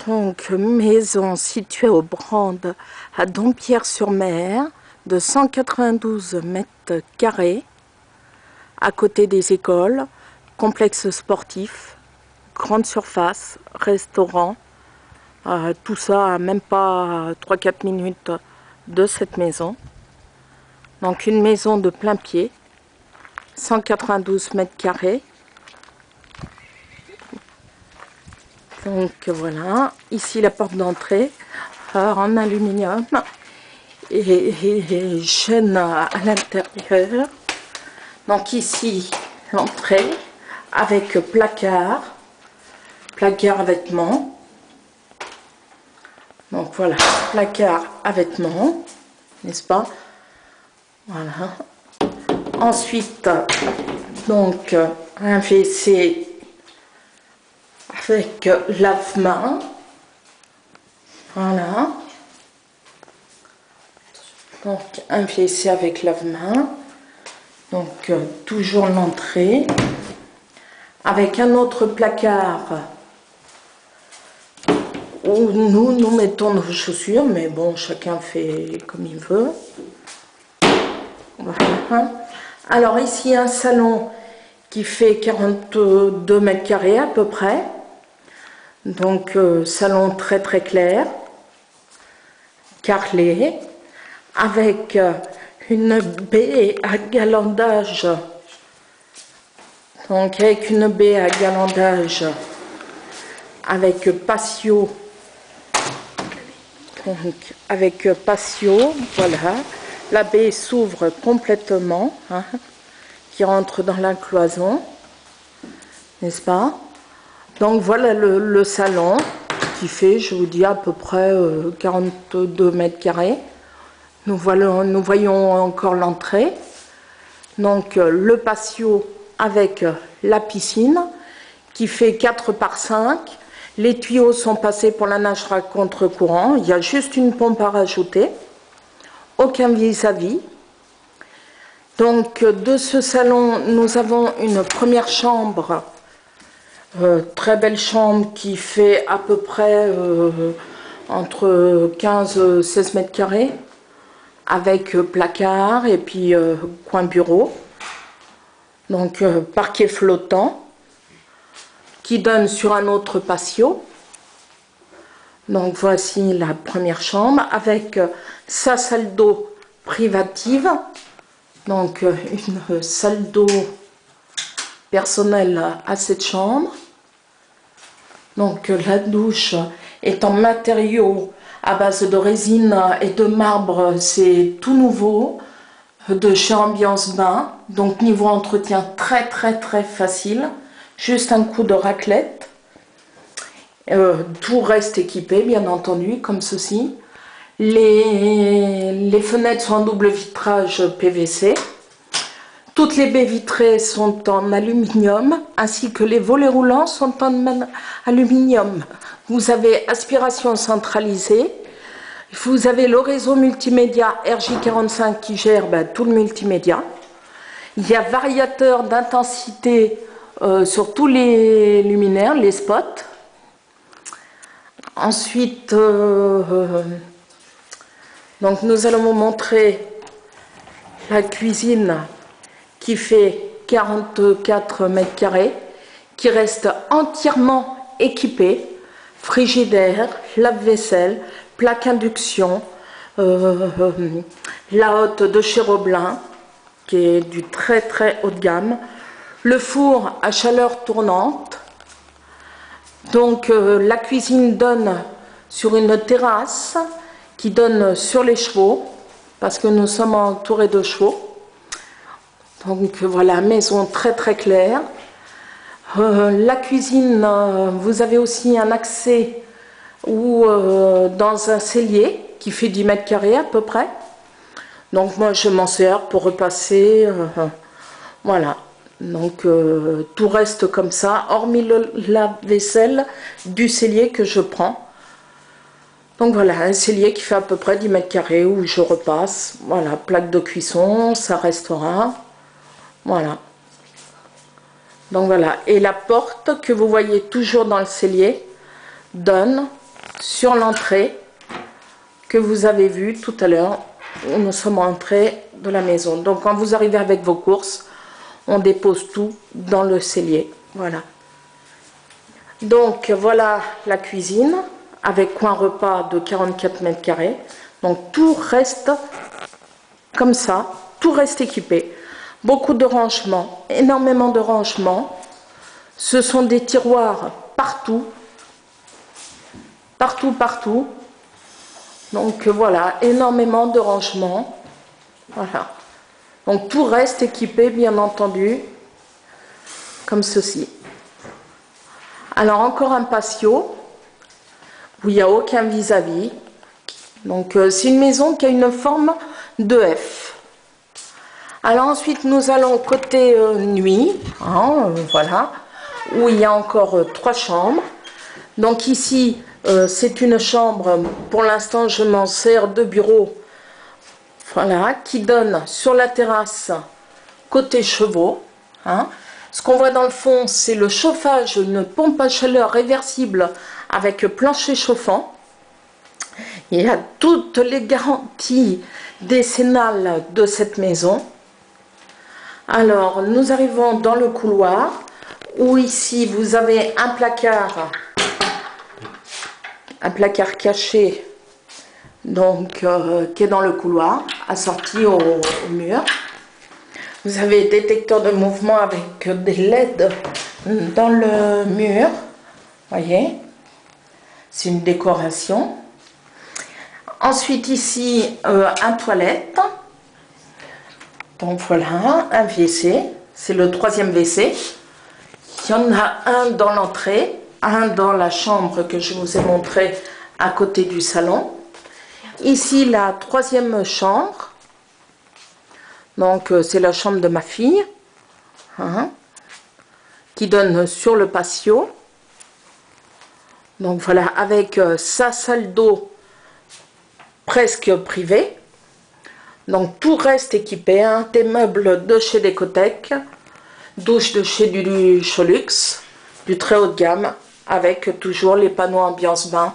Donc, maison située au Brande, à Dompierre-sur-Mer, de 192 mètres carrés, à côté des écoles, complexe sportif, grande surface, restaurant, tout ça à même pas 3-4 minutes de cette maison. Donc une maison de plein pied, 192 mètres carrés. Donc voilà, ici la porte d'entrée en aluminium et chaîne à l'intérieur. Donc ici l'entrée avec placard à vêtements. Donc voilà, placard à vêtements, n'est-ce pas? Voilà. Ensuite, donc un WC avec lave-main. Voilà. Donc un WC avec lave-main. Donc toujours l'entrée. Avec un autre placard où nous mettons nos chaussures, mais bon, chacun fait comme il veut. Voilà. Alors ici un salon qui fait 42 mètres carrés à peu près. Donc salon très très clair, carrelé, avec une baie à galandage. Donc avec une baie à galandage avec patio. Donc avec patio, voilà. La baie s'ouvre complètement, hein, qui rentre dans la cloison, n'est-ce pas? Donc voilà le salon qui fait, je vous dis, à peu près 42 mètres carrés. Nous voyons encore l'entrée. Donc le patio avec la piscine qui fait 4 par 5. Les tuyaux sont passés pour la nage à contre-courant. Il y a juste une pompe à rajouter. Aucun vis-à-vis. Donc de ce salon, nous avons une première chambre. Très belle chambre qui fait à peu près entre 15 et 16 mètres carrés avec placard et puis coin bureau. Donc parquet flottant qui donne sur un autre patio. Donc voici la première chambre avec sa salle d'eau privative. Donc une salle d'eau personnelle à cette chambre. Donc la douche est en matériaux à base de résine et de marbre, c'est tout nouveau, de chez Ambiance Bain. Donc niveau entretien très très très facile, juste un coup de raclette. Tout reste équipé bien entendu comme ceci. Les fenêtres sont en double vitrage PVC. Toutes les baies vitrées sont en aluminium, ainsi que les volets roulants sont en aluminium. Vous avez aspiration centralisée. Vous avez le réseau multimédia RJ45 qui gère tout le multimédia. Il y a variateur d'intensité sur tous les luminaires, les spots. Ensuite, donc nous allons vous montrer la cuisine qui fait 44 mètres carrés, qui reste entièrement équipée, frigidaire, lave-vaisselle, plaque induction, la hotte de chez Roblin, qui est du très très haut de gamme, le four à chaleur tournante. Donc la cuisine donne sur une terrasse qui donne sur les chevaux, parce que nous sommes entourés de chevaux. Donc voilà, maison très très claire. La cuisine, vous avez aussi un accès dans un cellier qui fait 10 mètres carrés à peu près. Donc moi je m'en sers pour repasser. Voilà. Donc tout reste comme ça, hormis le lave-vaisselle du cellier que je prends. Donc voilà, un cellier qui fait à peu près 10 mètres carrés où je repasse. Voilà, plaque de cuisson, ça restera. Voilà. Donc voilà, et la porte que vous voyez toujours dans le cellier donne sur l'entrée que vous avez vu tout à l'heure où nous sommes entrés de la maison. Donc quand vous arrivez avec vos courses, on dépose tout dans le cellier. Voilà. Donc voilà la cuisine avec coin repas de 44 mètres carrés. Donc tout reste comme ça, tout reste équipé. Beaucoup de rangements, énormément de rangements. Ce sont des tiroirs partout. Partout, partout. Donc voilà, énormément de rangements. Voilà. Donc tout reste équipé, bien entendu, comme ceci. Alors encore un patio, où il n'y a aucun vis-à-vis. Donc c'est une maison qui a une forme de F. Alors ensuite nous allons côté nuit, hein, voilà, où il y a encore 3 chambres. Donc ici c'est une chambre, pour l'instant je m'en sers de bureau, voilà, qui donne sur la terrasse côté chevaux. Hein. Ce qu'on voit dans le fond, c'est le chauffage, une pompe à chaleur réversible avec plancher chauffant. Il y a toutes les garanties décennales de cette maison. Alors, nous arrivons dans le couloir, où ici vous avez un placard caché, donc qui est dans le couloir, assorti au mur. Vous avez détecteur de mouvement avec des LED dans le mur. Voyez, c'est une décoration. Ensuite ici un toilette. Donc voilà, un WC. C'est le 3e WC. Il y en a un dans l'entrée, un dans la chambre que je vous ai montré à côté du salon. Ici la 3e chambre. Donc c'est la chambre de ma fille, hein, qui donne sur le patio. Donc voilà, avec sa salle d'eau presque privée. Donc tout reste équipé, hein, des meubles de chez Décotech, douche de chez du Cholux, du très haut de gamme, avec toujours les panneaux ambiance bain.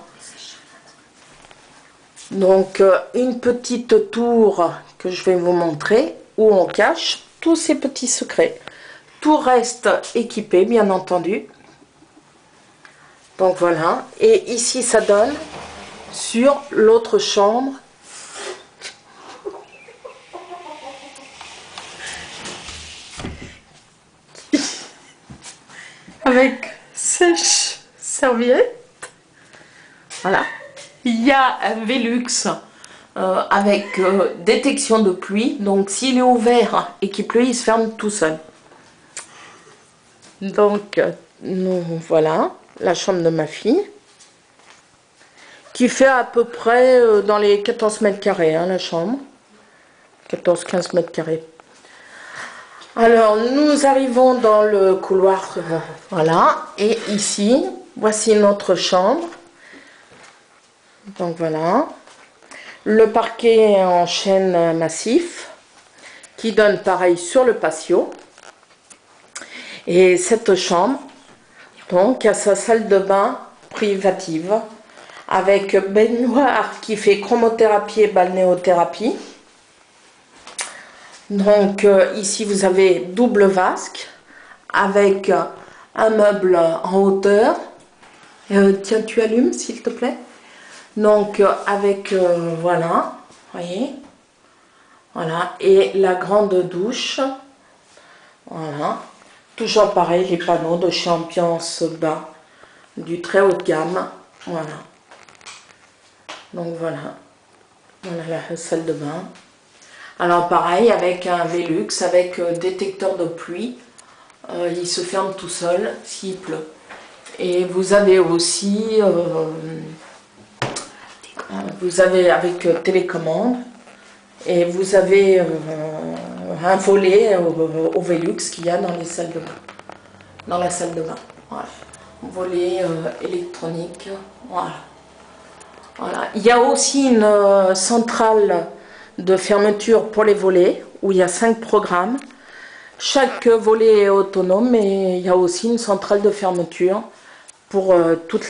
Donc une petite tour que je vais vous montrer, où on cache tous ces petits secrets. Tout reste équipé, bien entendu. Donc voilà. Et ici, ça donne sur l'autre chambre. Avec sèche-serviette. Voilà. Il y a un Velux avec détection de pluie, donc s'il est ouvert et qu'il pleut, il se ferme tout seul. Donc nous voilà la chambre de ma fille, qui fait à peu près dans les 14 mètres carrés, hein, la chambre, 14-15 mètres carrés. Alors nous arrivons dans le couloir, voilà, et ici voici notre chambre. Donc voilà, le parquet en chêne massif qui donne pareil sur le patio. Et cette chambre donc a sa salle de bain privative avec baignoire qui fait chromothérapie et balnéothérapie. Donc ici vous avez double vasque avec un meuble en hauteur. Tiens, tu allumes s'il te plaît. Donc avec voilà, voyez, voilà, et la grande douche, voilà, toujours pareil, les panneaux de chez Ambiance Bain, du très haut de gamme, voilà. Donc voilà, voilà la salle de bain. Alors pareil, avec un Velux, avec détecteur de pluie, il se ferme tout seul s'il pleut. Et vous avez aussi vous avez avec télécommande, et vous avez un volet au Velux qu'il y a dans les salles de bain, dans la salle de bain. Voilà. Volet électronique. Voilà. Voilà. Il y a aussi une centrale de fermeture pour les volets où il y a 5 programmes. Chaque volet est autonome, et il y a aussi une centrale de fermeture pour toutes les